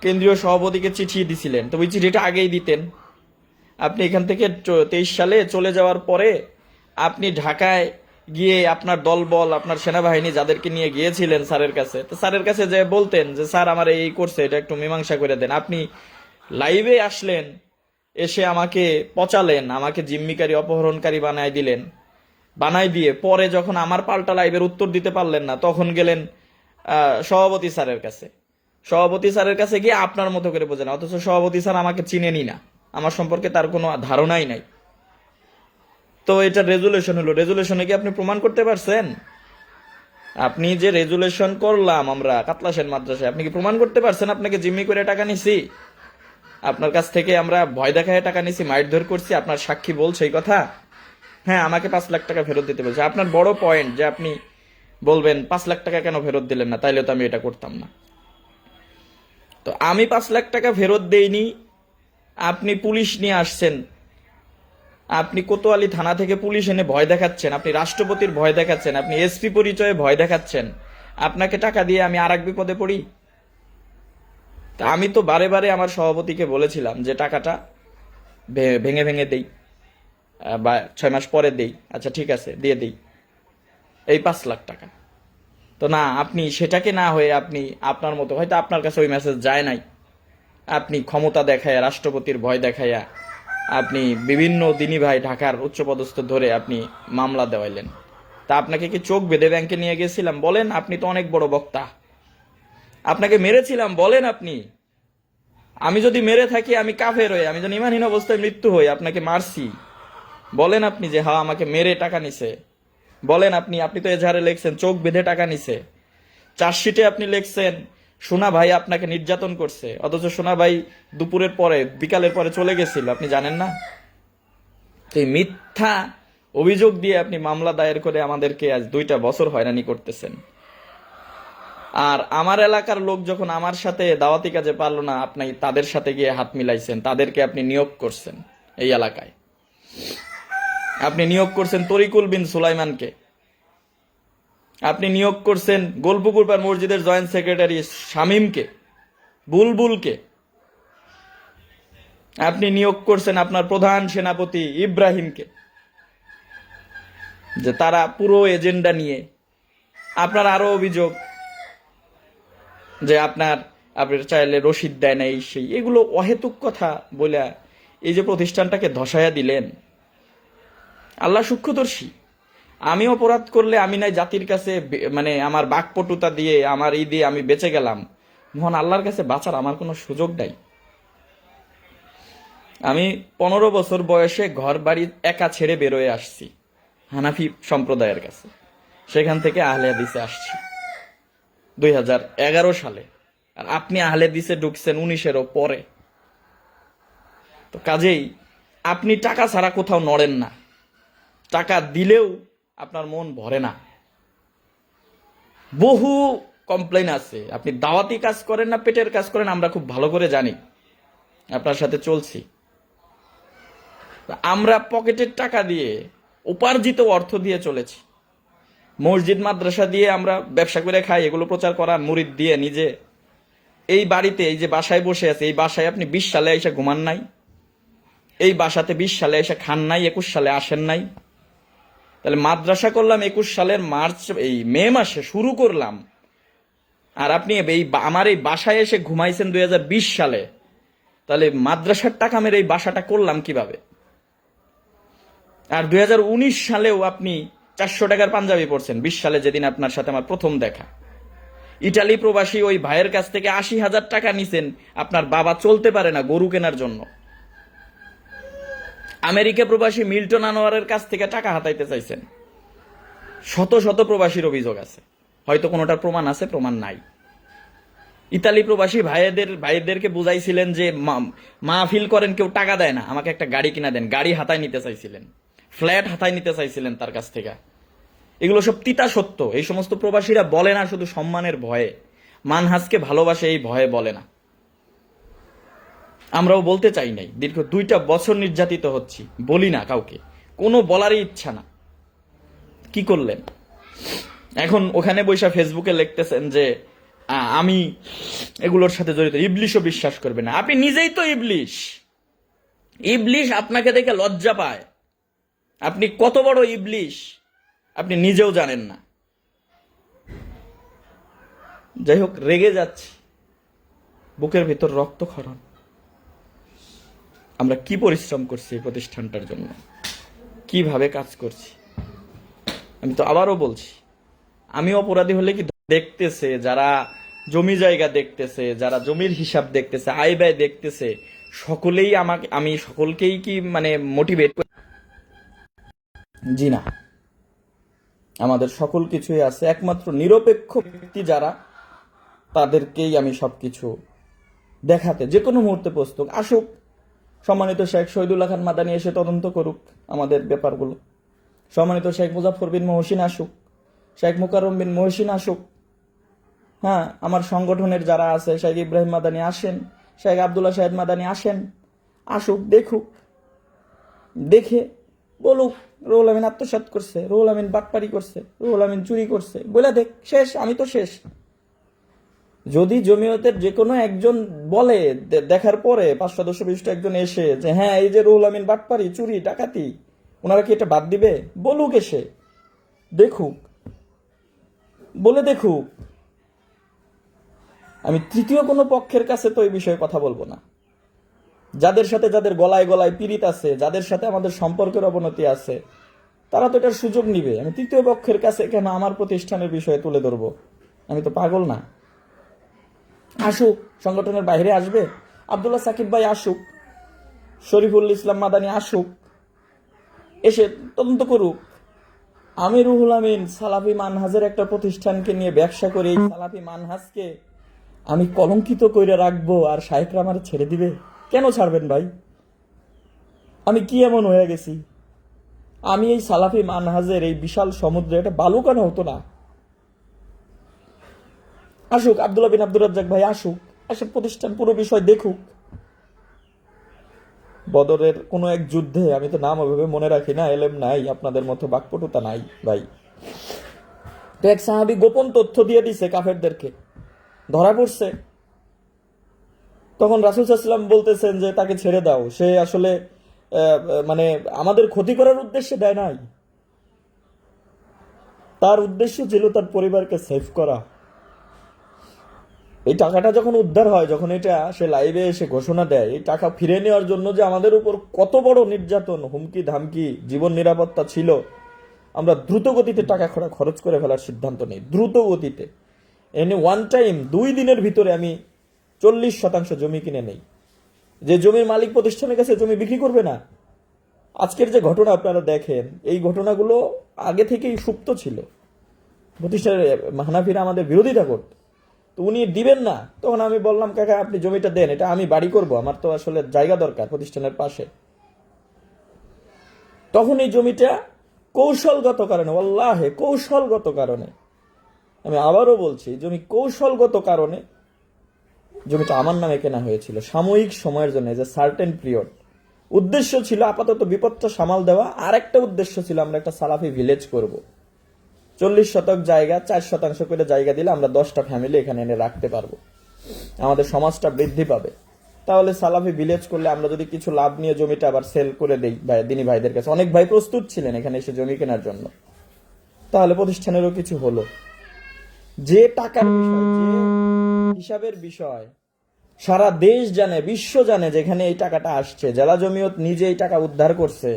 কেন্দ্রীয় সভাপতিকে চিঠি দিছিলেন, তো ওই চিঠিটা আগেই দিতেন। আপনি এখান থেকে 23 সালে চলে যাওয়ার পরে আপনি ঢাকায় গিয়ে আপনার দলবল, আপনার সেনাবাহিনী যাদেরকে নিয়ে গিয়েছিলেন স্যারের কাছে, তো স্যারের কাছে যে বলতেন যে স্যার আমার এই করছে, এটা একটু মীমাংসা করে দেন। আপনি লাইভে আসলেন, এসে আমাকে পচালেন, আমাকে জিম্মিকারী অপহরণকারী বানায় দিলেন, বানাই দিয়ে পরে যখন আমার পাল্টা লাইভের উত্তর দিতে পারলেন না, তখন গেলেন সভাপতি স্যারের কাছে। সভাপতি স্যারের কাছে গিয়ে আপনার মতো করে বোঝেন, অথচ সভাপতি স্যার আমাকে চিনেনি না, আমার সম্পর্কে তার কোনো ধারণাই নাই। তো এটা রেজুলেশন হলো, রেজুলেশনে কি আপনি প্রমাণ করতে পারছেন? আপনি যে রেজুলেশন করলাম আমরা কাতলা সেন মাদ্রাসায়, আপনি কি প্রমাণ করতে পারছেন আপনাকে জিম্মি করে টাকা নিছি? আপনার কাছ থেকে আমরা ভয় দেখায় টাকা নিছি, মারধর করছি, আপনার সাক্ষী বলছে এই কথা? হ্যাঁ, আমাকে 5 লাখ টাকা ফেরত দিতে বলছে। আপনার বড় পয়েন্ট যে আপনি বলবেন 5 লাখ টাকা কেন ফেরত দিলেন না, তাইলে তো আমি এটা করতাম না। তো আমি 5 লাখ টাকা ফেরত দেইনি, আপনি পুলিশ নিয়ে আসছেন, আপনি কোতোয়ালি থানা থেকে পুলিশ এনে ভয় দেখাচ্ছেন, আপনি রাষ্ট্রপতির ভয় দেখাচ্ছেন, আপনি এসপি পরিচয়ে ভয় দেখাচ্ছেন, আপনাকে টাকা দিয়ে আমি আর এক বিপদে পড়ি? তা আমি তো বারে বারে আমার সভাপতিকে বলেছিলাম যে টাকাটা ভেঙে ভেঙে দেই, বা 6 মাস পরে দেই। আচ্ছা ঠিক আছে, দিয়ে দেই এই 5 লাখ টাকা। তো না, আপনি সেটাকে না হয়ে আপনি আপনার মতো, হয়তো আপনার কাছে ওই মেসেজ যায় নাই, আপনি ক্ষমতা দেখায়া, রাষ্ট্রপতির ভয় দেখায়া আপনি বিভিন্ন দিনী ভাই ঢাকার উচ্চপদস্থ ধরে আপনি মামলা দেওয়াইলেন। তা আপনাকে কি চোখ বেঁধে ব্যাংকে নিয়ে গেছিলাম? বলেন, আপনি তো অনেক বড় বক্তা। আপনাকে মেরেছিলাম বলেন আপনি? আমি যদি মেরে থাকি, আমি কাফের হই, আমি যদি ইমানহীন অবস্থায় মৃত্যু হই, আপনাকে মারছি বলেন আপনি যে হ্যাঁ আমাকে মেরে টাকা নিছে? বলেন আপনি? আপনি তো এজাহারে লিখছেন চোখ বেঁধে টাকা নিছে, চার্জশিটে আপনি লিখছেন সোনা ভাই আপনাকে নির্যাতন করছে, অথচ সোনা ভাই দুপুরের পরে, বিকালের পরে চলে গেছিল, আপনি জানেন না? তো এই মিথ্যা অভিযোগ দিয়ে আপনি মামলা দায়ের করে আমাদেরকে আজ 2টা বছর হয়রানি করতেছেন। আর আমার এলাকার লোক যখন আমার সাথে দাওয়াতি কাজে পারলো না, আপনি তাদের সাথে গিয়ে হাত মিলাইছেন, তাদেরকে আপনি নিয়োগ করছেন এই এলাকায়। আপনি নিয়োগ করছেন তরিকুল বিন সুলাইমানকে, আপনি নিয়োগ করছেন গোলপুকুর পার মসজিদের জয়েন্ট সেক্রেটারি শামীমকে, বুলবুলকে, আপনি নিয়োগ করছেন আপনার প্রধান সেনাপতি ইব্রাহিমকে, যে তারা পুরো এজেন্ডা নিয়ে। আপনার আরো অভিযোগ যে আপনার চাইলে রসিদ দেয় না, এই সেই, এগুলো অহেতুক কথা বলে এই যে প্রতিষ্ঠানটাকে ধসায়া দিলেন। আল্লাহ সূক্ষ্মদর্শী, আমি অপরাধ করলে আমি নাই জাতির কাছে মানে আমার বাকপটুতা দিয়ে, আমার এই দিয়ে আমি বেঁচে গেলাম, মহান আল্লাহর কাছে বাঁচার আমার কোনো সুযোগ নাই। আমি 15 বছর বয়সে ঘর বাড়ি একা ছেড়ে বেরোয় আসছি হানাফি সম্প্রদায়ের কাছে, সেখান থেকে আহলে হাদিসে আসছি 2011 সালে। আর আপনি আহলে হাদিসে ঢুকছেন 19-এরও পরে। তো কাজেই আপনি টাকা ছাড়া কোথাও নড়েন না, টাকা দিলেও আপনার মন ভরে না। বহু কমপ্লেন আছে, আপনি দাওয়াতি কাজ করেন না পেটের কাজ করেন, আমরা খুব ভালো করে জানি, আপনার সাথে চলছি। আমরা পকেটের টাকা দিয়ে, উপার্জিত অর্থ দিয়ে চলেছি, মসজিদ মাদ্রাসা দিয়ে আমরা ব্যবসা করে খাই, এগুলো প্রচার করা, মুরিদ দিয়ে নিজে। এই বাড়িতে, এই যে বাসায় বসে আছে, এই বাসায় আপনি 20 সালে এসে ঘুমান নাই, এই বাসাতে 20 সালে এসে খান নাই, 21 সালে আসেন নাই, তাহলে মাদ্রাসা করলাম 21 সালের মে মাসে শুরু করলাম, আর আপনি আমার এই বাসায় এসে ঘুমাইছেন 2020 সালে। তাহলে মাদ্রাসার টাকা মেরে এই বাসাটা করলাম কিভাবে? আর 2019 সালেও আপনি 400 টাকার পাঞ্জাবি পরছেন, 20 সালে যেদিন আপনার সাথে আমার প্রথম দেখা। ইটালি প্রবাসী ওই ভাইয়ের কাছ থেকে 80,000 টাকা নিছেন, আপনার বাবা চলতে পারে না গরু কেনার জন্য। আমেরিকা প্রবাসী মিল্টন আনোয়ারের কাছ থেকে টাকা হাতাইতে চাইছেন। শত শত প্রবাসীর অভিযোগ আছে, হয়তো কোনোটার প্রমাণ আছে, প্রমাণ নাই। ইতালি প্রবাসী ভাইদেরকে বুঝাইছিলেন যে মাহফিল করেন, কেউ টাকা দেয় না, আমাকে একটা গাড়ি কিনা দেন, গাড়ি হাতায় নিতে চাইছিলেন, ফ্ল্যাট হাতায় নিতে চাইছিলেন তার কাছ থেকে। এগুলো সব তিতা সত্য। এই সমস্ত প্রবাসীরা বলে না শুধু সম্মানের ভয়ে, মানহাজকে ভালোবাসে এই ভয়ে বলে না। আমরাও বলতে চাই নাই, দীর্ঘ 2টা বছর নির্যাতিত হচ্ছি, বলি না কাউকে, কোনো বলারই ইচ্ছা না। কি করলেন? এখন ওখানে বৈশা ফেসবুকে লিখতেছেন যে আমি এগুলোর সাথে জড়িত, ইবলিশও বিশ্বাস করবে না। আপনি নিজেই তো ইবলিশ। ইবলিশ আপনাকে দেখে লজ্জা পায়। আপনি কত বড় ইবলিশ আপনি নিজেও জানেন না। যাই হোক, রেগে যাচ্ছি, বুকের ভিতর রক্তক্ষরণ। আমরা কি পরিশ্রম করছি এই প্রতিষ্ঠানটার জন্য, কিভাবে কাজ করছি। আমি তো আবারও বলছি, আমি অপরাধী হলে কি দেখতেছে, যারা জমি জায়গা দেখতেছে, যারা জমির হিসাব দেখতেছে, আয় ব্যয় দেখতেছে, সকলেই আমি সকলকেই কি মানে মোটিভেট? জি না, আমাদের সকল কিছুই আছে। একমাত্র নিরপেক্ষ ব্যক্তি যারা, তাদেরকেই আমি সবকিছু দেখাতে যে কোনো মুহূর্তে প্রস্তুত। আসুক সম্মানিত শেখ শহীদুল্লাহ খান মাদানী, এসে তদন্ত করুক আমাদের ব্যাপারগুলো। সম্মানিত শেখ মুজাফর বিন মহসিন আসুক, শেখ মুকাররম বিন মহসিন আসুক। হ্যাঁ, আমার সংগঠনের যারা আছে, শেখ ইব্রাহিম মাদানী আসেন, শেখ আবদুল্লাহ শাহেদ মাদানী আসেন, আসুক, দেখুক, দেখে বলুক রুহুল আমিন আত্মসাৎ করছে, রুহুল আমিন বাটপারি করছে, রুহুল আমিন চুরি করছে, বলে দেখ, শেষ, আমি তো শেষ। যদি জমিয়তের যে কোনো একজন বলে, দেখার পরে 5 সদস্য বিশিষ্ট একজন এসে যে হ্যাঁ এই যে রুহুল আমিন বাটপারি, চুরি, ডাকাতি, ওনারা কি এটা বাদ দিবে? বলুক, এসে দেখুক, বলে দেখুক। আমি তৃতীয় কোনো পক্ষের কাছে তো এই বিষয়ে কথা বলবো না। যাদের সাথে, যাদের গলায় গলায় পীড়িত আছে, যাদের সাথে আমাদের সম্পর্কের অবনতি আছে, তারা তো এটার সুযোগ নিবে। আমি তৃতীয় পক্ষের কাছে কেন আমার প্রতিষ্ঠানের বিষয়ে তুলে ধরবো? আমি তো পাগল না। আসুক, সংগঠনের বাইরে আসবে, আব্দুল্লাহ সাকিব ভাই আসুক, শরীফুল ইসলাম মাদানী আসুক, এসে তদন্ত করুক। আমি রুহুল আমিন সালাফি মানহাজের একটা প্রতিষ্ঠানকে নিয়ে ব্যবসা করে এই সালাফি মানহাজকে আমি কলঙ্কিত করে রাখবো, আর শায়েখরা আমার ছেড়ে দিবে? কেন ছাড়বেন ভাই? আমি কি এমন হয়ে গেছি? আমি এই সালাফি মানহাজের এই বিশাল সমুদ্রে একটা বালুকানো হতো না? আসুক আব্দুল্লাহ বিন আব্দুর রাজ্জাক ভাই, আসুক, এসে প্রতিষ্ঠান পুরো বিষয় দেখুক। বদরের কোনো এক যুদ্ধে, আমি তো নাম ওইভাবে মনে রাখি না, এলেম নাই, আপনাদের মতো বাকপটুতা নাই ভাই, তো এক সাহাবী গোপন তথ্য দিয়ে দিছে কাফেরদেরকে, ধরা পড়ছে। তখন রাসূল সাল্লাল্লাহু আলাইহি ওয়াসাল্লাম বলতেছেন যে তাকে ছেড়ে দাও, সে আসলে মানে আমাদের ক্ষতি করার উদ্দেশ্যে দেয় নাই, তার উদ্দেশ্য ছিল তার পরিবারকে সেভ করা। এই টাকাটা যখন উদ্ধার হয়, যখন এটা সে লাইভে এসে ঘোষণা দেয়, এই টাকা ফিরে নেওয়ার জন্য যে আমাদের উপর কত বড় নির্যাতন, হুমকি ধামকি, জীবন নিরাপত্তা ছিল, আমরা দ্রুত গতিতে টাকা খরচ করে ফেলার সিদ্ধান্ত নেই, দ্রুত গতিতে। এনে ওয়ান টাইম 2 দিনের ভিতরে আমি 40% জমি কিনে নেই। যে জমির মালিক প্রতিষ্ঠানের কাছে জমি বিক্রি করবে না। আজকের যে ঘটনা আপনারা দেখেন, এই ঘটনাগুলো আগে থেকেই সুপ্ত ছিল। প্রতিষ্ঠানের হানাফিরা আমাদের বিরোধিতা করত, তো উনি দিবেন না। তখন আমি বললাম, কাকা আপনি জমিটা দেন, এটা আমি বাড়ি করব, আমার তো আসলে জায়গা দরকার প্রতিষ্ঠানের পাশে। তখন এই জমিটা কৌশলগত কারণে, ওয়াল্লাহে কৌশলগত কারণে, আমি আবারও বলছি, জমি কৌশলগত কারণে জমিটা আমার নামে কেনা হয়েছিল সাময়িক সময়ের জন্য, যে সার্টেন পিরিয়ড। উদ্দেশ্য ছিল আপাতত বিপদটা সামাল দেওয়া, আর একটা উদ্দেশ্য ছিল আমরা একটা সালাফি ভিলেজ করব। 40 শতক জায়গা, 4% করে জায়গা দিলে আমরা 10টা ফ্যামিলি এখানে এনে রাখতে পারবো, আমাদের সমাজটা বৃদ্ধি পাবে। তাহলে সালাফি ভিলেজ করলে আমরা যদি কিছু লাভ নিয়ে জমিটা আবার সেল করে দেই দিনী ভাইদের কাছে, অনেক ভাই প্রস্তুত ছিলেন এখানে এসে জমি কেনার জন্য, তাহলে প্রতিষ্ঠানেরও কিছু হলো। যে টাকার বিষয়, যে হিসাবের বিষয় সারা দেশ জানে, বিশ্ব জানে যেখানে এই টাকাটা আসছে, জেলা জমিয়ত নিজে এই টাকা উদ্ধার করছে,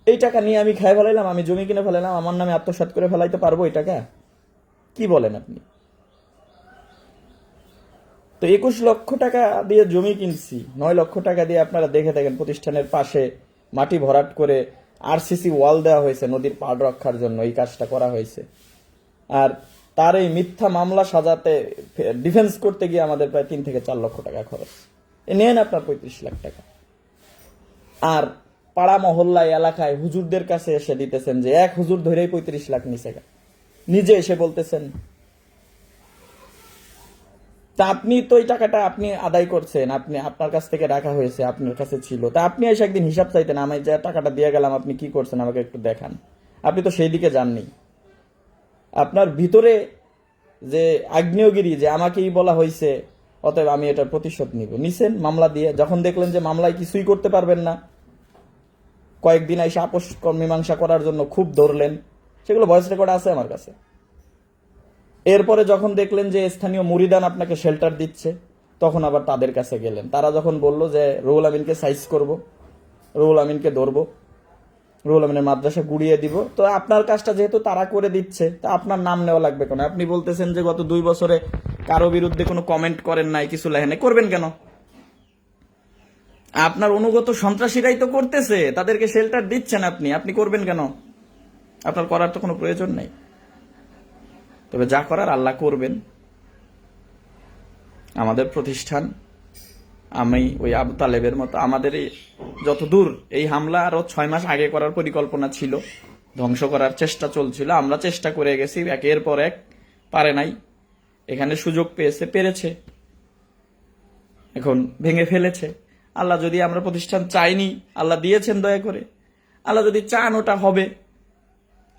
এই টাকা নিয়ে আমি খাই ফেলাইলাম, আমি জমি কিনে ফেলাইলাম, আমার নামে আত্মসাৎ করে ফেলাইতে পারবো এই টাকা? কি বলেন আপনি? তো 21 লক্ষ টাকা দিয়ে জমি কিনছি, 9 লক্ষ টাকা দিয়ে আপনারা দেখে থাকেন প্রতিষ্ঠানের পাশে মাটি ভরাট করে আরসিসি ওয়াল দেওয়া হয়েছে নদীর পাড় রক্ষার জন্য, এই কাজটা করা হয়েছে। আর তার এই মিথ্যা মামলা সাজাতে, ডিফেন্স করতে গিয়ে আমাদের প্রায় 3 থেকে 4 লক্ষ টাকা খরচ। নেন আপনার 35 লাখ টাকা। আর পাড়া মহল্লায় এলাকায় হুজুরদের কাছে এসে দিতেছেন যে এক হুজুর ধরেই 35 লাখ নিচে, নিজে এসে বলতেছেন। তা আপনি তো এই টাকাটা আপনি আদায় করছেন, আপনি আপনার কাছ থেকে রাখা হয়েছে, আপনার কাছে ছিল, তা আপনি এসে একদিন হিসাব চাইতেন, আমি যে টাকাটা দিয়ে গেলাম আপনি কি করছেন আমাকে একটু দেখান। আপনি তো সেই দিকে যাননি। আপনার ভিতরে যে আগ্নেয়গিরি, যে আমাকেই বলা হয়েছে অতএব আমি এটার প্রতিশোধ নিব, নিছেন মামলা দিয়ে। যখন দেখলেন যে মামলায় কিছুই করতে পারবেন না, কয়েকদিন এসে আপোষ মীমাংসা করার জন্য খুব ধরলেন, সেগুলো ভয়েস রেকর্ড আছে আমার কাছে। এরপরে যখন দেখলেন যে স্থানীয় মুরিদান আপনাকে শেল্টার দিচ্ছে, তখন আবার তাদের কাছে গেলেন। তারা যখন বলল যে রুহুল আমিনকে সাইজ করব, রুহুল আমিনকে ধরবো, রুহুল আমিনের মাদ্রাসা গুড়িয়ে দিব, তো আপনার কাজটা যেহেতু তারা করে দিচ্ছে, তা আপনার নাম নেওয়া লাগবে কেন? আপনি বলতেছেন যে গত 2 বছরে কারো বিরুদ্ধে কোনো কমেন্ট করেন নাই, কিছু লেখেন নাই, করবেন কেন? আপনার অনুগত সন্ত্রাসীরাই তো করতেছে, তাদেরকে শেল্টার দিচ্ছেন আপনি, আপনি করবেন কেন? আপনার করার তো কোনো প্রয়োজন নেই। তবে যা করার আল্লাহ করবেন। আমাদের প্রতিষ্ঠান, আমি ওই আবু তালেবের মতো, আমাদের যতদূর এই হামলা আরো 6 মাস আগে করার পরিকল্পনা ছিল, ধ্বংস করার চেষ্টা চলছিল, আমরা চেষ্টা করে গেছি, একের পর এক, পারে নাই। এখানে সুযোগ পেয়েছে, পেরেছে, এখন ভেঙে ফেলেছে। আল্লাহ যদি, আমরা প্রতিষ্ঠান চাইনি, আল্লাহ দিয়েছেন দয়া করে, আল্লাহ যদি চান ওটা হবে।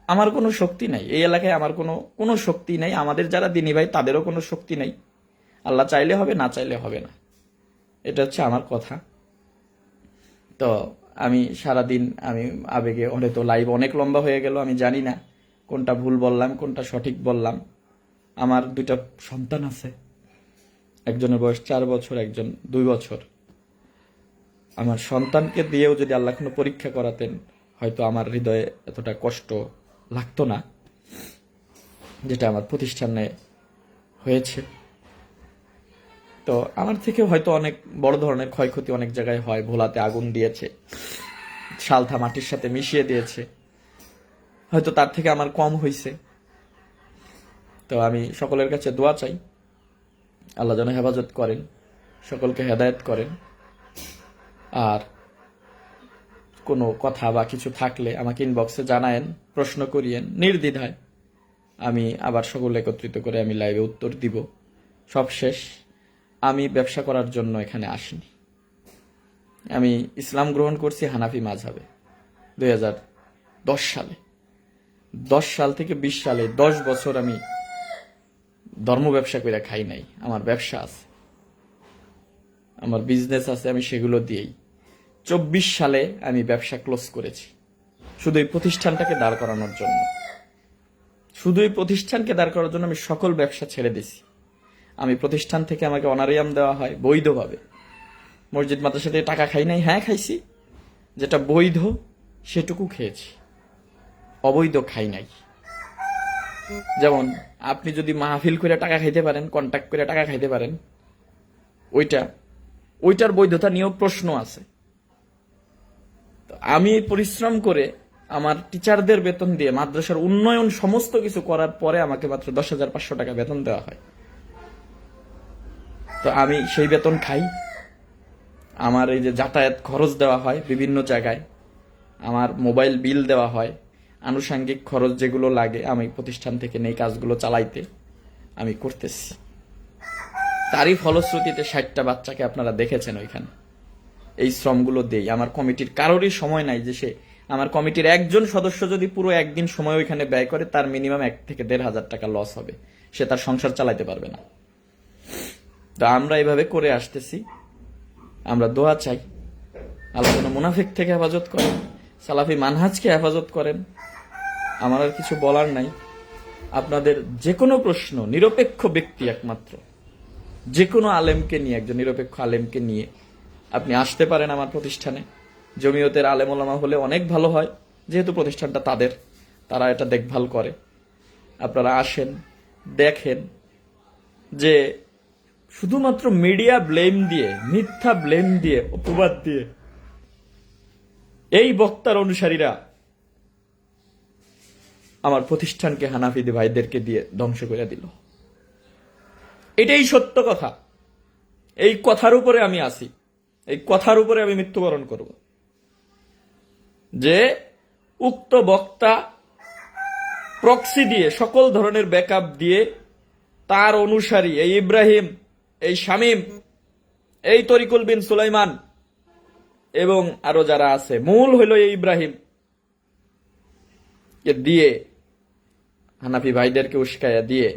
আমার কোনো শক্তি নাই এই এলাকায়, আমার কোনো শক্তি নাই, আমাদের যারা দিনী ভাই তাদেরও কোনো শক্তি নাই। আল্লাহ চাইলে হবে, না চাইলে হবে না, এটা হচ্ছে আমার কথা। তো আমি সারাদিন আমি আবেগে, হয়তো লাইভ অনেক লম্বা হয়ে গেল, আমি জানি না কোনটা ভুল বললাম কোনটা সঠিক বললাম। আমার 2টা সন্তান আছে, একজনের বয়স 4 বছর, একজন 2 বছর। আমার সন্তানকে দিয়েও যদি আল্লাহ কোনো পরীক্ষা করাতেন, হয়তো আমার হৃদয়ে এতটা কষ্ট লাগতো না যেটা আমার প্রতিষ্ঠানে হয়েছে। তো আমার থেকে হয়তো অনেক বড় ধরনের ক্ষয়ক্ষতি অনেক জায়গায় হয়। ভোলাতে আগুন দিয়েছে, সালথা মাটির সাথে মিশিয়ে দিয়েছে, হয়তো তার থেকে আমার কম হয়েছে। তো আমি সকলের কাছে দোয়া চাই, আল্লাহ যেন হেফাজত করেন, সকলকে হেদায়েত করেন। আর কোনো কথা বা কিছু থাকলে আমাকে ইনবক্সে জানায়েন, প্রশ্ন করিয়েন নির্দ্বিধায়, আমি আবার সকল একত্রিত করে আমি লাইভে উত্তর দিব। সব শেষ, আমি ব্যবসা করার জন্য এখানে আসিনি। আমি ইসলাম গ্রহণ করছি হানাফি মাযহাবে 2010 সালে। 10 সাল থেকে 20 সালে 10 বছর আমি ধর্ম ব্যবসা করে খাই নাই। আমার ব্যবসা আছে, আমার বিজনেস আছে, আমি সেগুলো দিয়েই 24 সালে আমি ব্যবসা ক্লোজ করেছি, শুধু এই প্রতিষ্ঠানটাকে দাঁড় করানোর জন্য। শুধু এই প্রতিষ্ঠানকে দাঁড় করানোর জন্য আমি সকল ব্যবসা ছেড়ে দিছি। আমি প্রতিষ্ঠান থেকে আমাকে অনারিয়াম দেওয়া হয় বৈধভাবে। মসজিদ মাদ্রাসা থেকে টাকা খাই নাই, হ্যাঁ খাইছি, যেটা বৈধ সেটুকু খেয়েছি, অবৈধ খাই নাই। যেমন আপনি যদি মাহফিল করে টাকা খাইতে পারেন, কন্ট্যাক্ট করে টাকা খাইতে পারেন, ওইটার বৈধতা নিয়েও প্রশ্ন আছে। আমি পরিশ্রম করে আমার টিচারদের বেতন দিয়ে মাদ্রাসার উন্নয়ন সমস্ত কিছু করার পরে আমাকে মাত্র 10,500 টাকা বেতন দেওয়া হয়। তো আমি সেই বেতন খাই। আমার এই যে যাতায়াত খরচ দেওয়া হয় বিভিন্ন জায়গায়, আমার মোবাইল বিল দেওয়া হয়, আনুষঙ্গিক খরচ যেগুলো লাগে আমি প্রতিষ্ঠান থেকে নেই কাজগুলো চালাইতে, আমি করতেছি। তারই ফলশ্রুতিতে 60টা বাচ্চাকে আপনারা দেখেছেন ওইখানে। এই শ্রমগুলো দেই। আমার কমিটির কারোরই সময় নাই যে সে, আমার কমিটির একজন সদস্য যদি পুরো একদিন সময় ওইখানে ব্যয় করে, তার মিনিমাম 1 থেকে 1,500 টাকা লস হবে, সে তার সংসার চালাইতে পারবে না। তো আমরা এইভাবে করে আসতেছি। আমরা দোয়া চাই, আল্লাহ যেন মুনাফিক থেকে হেফাজত করেন, সালাফি মানহাজকে হেফাজত করেন। আমার আর কিছু বলার নাই। আপনাদের যে কোনো প্রশ্ন, নিরপেক্ষ ব্যক্তি একমাত্র, যে কোনো আলেমকে নিয়ে, একজন নিরপেক্ষ আলেমকে নিয়ে আপনি আসতে পারেন আমার প্রতিষ্ঠানে। জমিয়তের আলেম ওলামা হলে অনেক ভালো হয়, যেহেতু প্রতিষ্ঠানটা তাদের, তারা এটা দেখভাল করে। আপনারা আসেন, দেখেন যে শুধুমাত্র মিডিয়া ব্লেম দিয়ে, মিথ্যা ব্লেম দিয়ে, অপবাদ দিয়ে এই বক্তার অনুসারীরা আমার প্রতিষ্ঠানকে হানাফিদি ভাইদেরকে দিয়ে ধ্বংস করে দিল। এটাই সত্য কথা। এই কথার উপরে আমি আসি, এই কথার উপরে আমি মৃত্যুবরণ করব যে উক্ত বক্তা প্রক্সি দিয়ে, সকল ধরনের ব্যাকআপ দিয়ে তার অনুসারী এই ইব্রাহিম, এই শামীম, এই তরিকুল বিন সুলাইমান এবং আরো যারা আছে, মূল হইল এই ইব্রাহিম কে দিয়ে, হানাফি ভাইদেরকে উস্কায়া দিয়ে,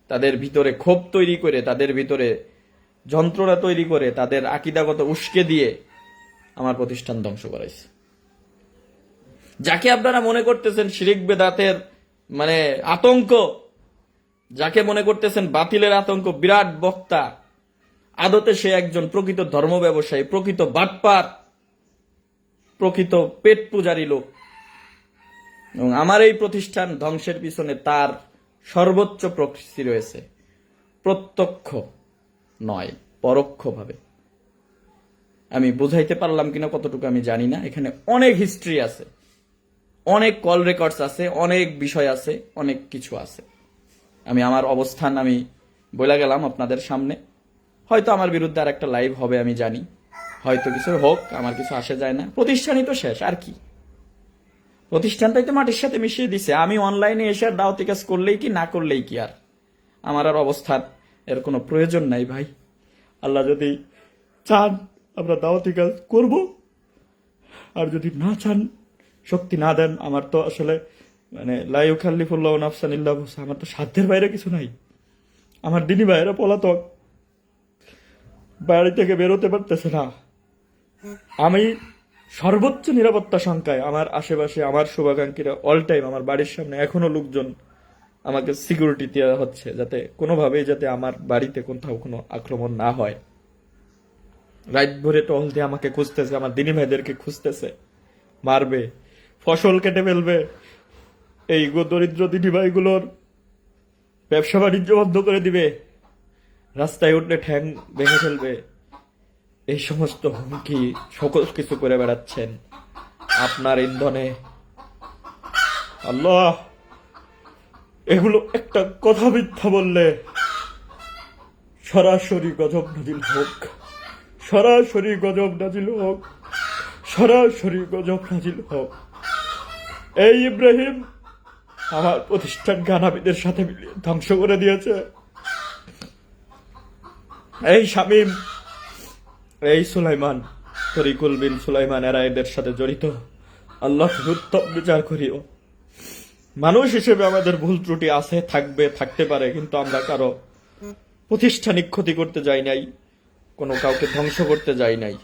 তাদের ভিতরে ক্ষোভ তৈরি করে, তাদের ভিতরে যন্ত্রণা তৈরি করে, তাদের আকীদাগত উস্কে দিয়ে আমার প্রতিষ্ঠান ধ্বংস করাইছে। যাকে আপনারা মনে করতেছেন শিরিক বেদাতের মানে আতঙ্ক, যাকে মনে করতেছেন বাতিলের আতঙ্ক, বিরাট বক্তা, আদতে সে একজন প্রকৃত ধর্ম ব্যবসায়ী, প্রকৃত বাটপার, প্রকৃত পেট পূজারী লোক। এবং আমার এই প্রতিষ্ঠান ধ্বংসের পিছনে তার সর্বোচ্চ প্রকৃতি রয়েছে, প্রত্যক্ষ নয়, পরোক্ষভাবে। আমি বুঝাইতে পারলাম কিনা কতটুকু আমি জানি না। এখানে অনেক হিস্ট্রি আছে, অনেক কল রেকর্ডস আছে, অনেক বিষয় আছে, অনেক কিছু আছে। আমি আমার অবস্থান আমি বলে গেলাম আপনাদের সামনে। হয়তো আমার বিরুদ্ধে আর একটা লাইভ হবে, আমি জানি, হয়তো কিছু হোক, আমার কিছু আসে যায় না। প্রতিষ্ঠানই তো শেষ, আর কি? প্রতিষ্ঠানটাই তো মাটির সাথে মিশিয়ে দিছে। আমি অনলাইনে এসে আর দাওয়াতি কাজ করলেই কি, না করলেই কি, আর আমার আর অবস্থান এর কোনো প্রয়োজন নাই ভাই। আল্লাহ যদি চান আমরা দাওয়াতি কাজ করব, আর যদি না চান, শক্তি না দেন, আমার তো আসলে মানে লা ইউকাল্লিফুল্লাহু নাফসান ইল্লা উসআহা, আমার তো সাধ্যের বাইরে কিছু নাই। আমার দিনী ভাইয়েরা পলাতক, বাড়ি থেকে বেরোতে পারতেছে না। আমি সর্বোচ্চ নিরাপত্তা সংখ্যায় আমার আশেপাশে আমার শুভাকাঙ্ক্ষীরা অল টাইম, আমার বাড়ির সামনে এখনো লোকজন আমাকে সিকিউরিটি দেওয়া হচ্ছে, যাতে কোনোভাবেই যাতে আমার বাড়িতে কোথাও কোনো আক্রমণ না হয়। রাত ভরে টহল দিয়ে আমাকে খুঁজতেছে, আমার দিনী ভাইদেরকে খুঁজতেছে, মারবে, ফসল কেটে ফেলবে, এই দরিদ্র দিনী ভাইগুলোর ব্যবসা বাণিজ্য বন্ধ করে দিবে, রাস্তায় উঠলে ঠ্যাং ভেঙে ফেলবে। এই সমস্ত হুমকি সকল কিছু করে বেড়াচ্ছেন আপনার ইন্ধনে। আল্লাহ, এগুলো একটা কথা মিথ্যা বললে সরাসরি গজব নাজিল হোক, সরাসরি গজব নাজিল হোক, সরাসরি গজব নাজিল হোক। এই ইব্রাহিম আমার প্রতিষ্ঠানকে হানাফিদের সাথে মিলিয়ে ধ্বংস করে দিয়েছে। এই শামীম, এই সুলাইমান, তরিকুল বিন সুলাইমান, এরা এদের সাথে জড়িত। আল্লাহ উত্তম বিচার করিও। মানুষ হিসেবে আমাদের ভুল ত্রুটি আছে, থাকবে, থাকতে পারে, কিন্তু আমরা কারো প্রতিষ্ঠানিক ক্ষতি করতে যাই নাই, কোনো কাউকে ধ্বংস করতে যাই নাই।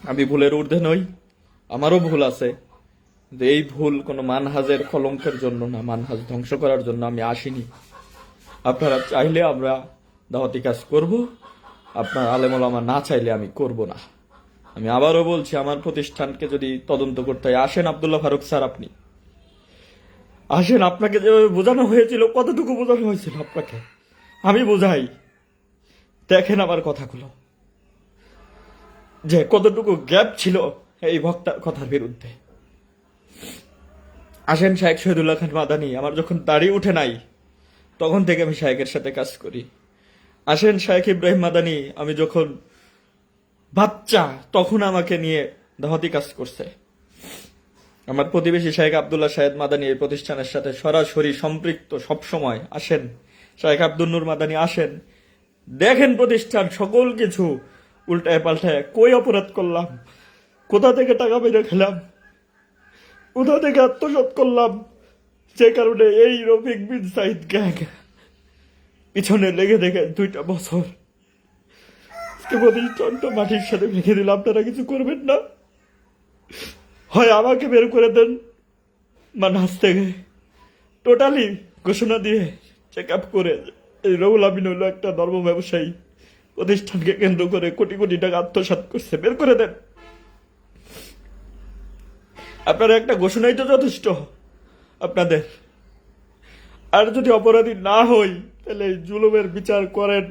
আমি ভুলের ঊর্ধ্বে নই, আমারও ভুল আছে, কিন্তু এই ভুল কোনো মানহাজের কলঙ্কের জন্য না, মানহাজ ধ্বংস করার জন্য আমি আসিনি। আপনারা চাইলে আমরা দাওয়াতি কাজ করব, আপনার আলেম ওলামা না চাইলে আমি করব না। আমি আবারও বলছি, আমার প্রতিষ্ঠানকে যদি তদন্ত করতে হয়, আসেন আব্দুল্লাহ ফারুক স্যার, আপনি আসেন। আপনাকে যেভাবে বোঝানো হয়েছিল, কতটুকু বোঝানো হয়েছিল আপনাকে আমি বোঝাই, দেখেন আমার কথাগুলো যে কতটুকু গ্যাপ ছিল এই বক্তার কথার বিরুদ্ধে। আসেন শায়েখ শহীদুল্লাহ খান মাদানী, আমার যখন দাড়ি উঠে নাই তখন থেকে আমি শায়েখের সাথে কাজ করি। আসেন শায়েখ ইব্রাহিম মাদানী, আমি যখন বাচ্চা তখন আমাকে নিয়ে দাওয়াতি কাজ করছে। আমার প্রতিবেশী শায়েখ আব্দুল্লাহ শাহেদ মাদানী এই প্রতিষ্ঠানের সাথে সরাসরি সম্পৃক্ত সবসময়। আসেন শায়েখ আব্দুল নূর মাদানী, আসেন, দেখেন প্রতিষ্ঠান সকল কিছু উল্টায় পাল্টায়। কই অপরাধ করলাম, কোথা থেকে টাকা বেড়ে খেলাম, কোথা থেকে আত্মসাৎ করলাম, যে কারণে এই রফিক বিন সাইদ গ্যাং পিছনে লেগে দেখে 2টা বছর আজকে প্রতিষ্ঠানটা মাটির সাথে রেখে দিলে আপনারা কিছু করবেন না? হয় আমাকে বের করে দেন মানহাজ থেকে, টোটালি ঘোষণা দিয়ে চেক আপ করে। এই রুহুল আমিন হলো একটা ধর্ম ব্যবসায়ী, প্রতিষ্ঠানকে কেন্দ্র করে কোটি কোটি টাকা আত্মসাৎ করছে, বের করে দেন। আপনারা একটা ঘোষণাই তো যথেষ্ট আপনাদের। আর যদি অপরাধী না হই তাহলে এই জুলুমের বিচার করেন।